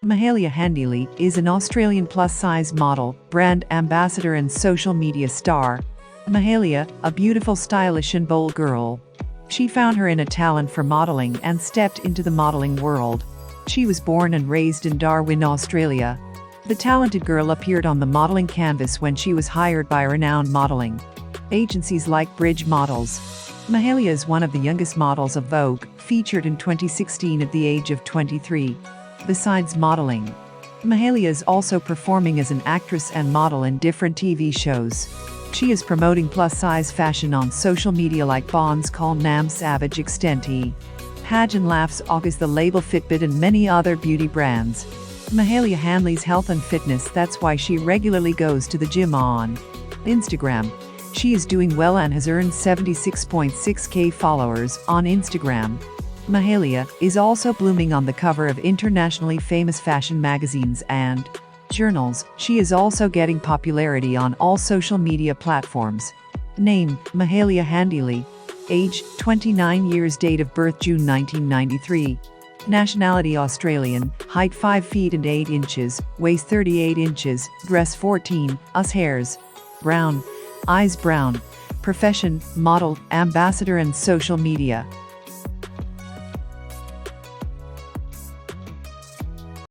Mahalia Handley is an Australian plus-size model, brand ambassador and social media star. Mahalia, a beautiful, stylish and bold girl. She found her inner talent for modeling and stepped into the modeling world. She was born and raised in Darwin, Australia. The talented girl appeared on the modeling canvas when she was hired by renowned modeling agencies like Bridge Models. Mahalia is one of the youngest models of Vogue, featured in 2016 at the age of 23. Besides modeling, Mahalia is also performing as an actress and model in different TV shows. She is promoting plus-size fashion on social media like Bonds Call Nam Savage Extenti, Haj and Laughs August the label Fitbit and many other beauty brands. Mahalia Handley's health and fitness, that's why she regularly goes to the gym on Instagram. She is doing well and has earned 76.6k followers on Instagram. Mahalia is also blooming on the cover of internationally famous fashion magazines and journals. She is also getting popularity on all social media platforms. Name: Mahalia Handley. Age: 29 years. Date of birth: June 1993. Nationality: Australian. Height: 5 feet and 8 inches. Waist: 38 inches. Dress: 14. Us hairs: brown. Eyes: brown. Profession: model, ambassador and social media.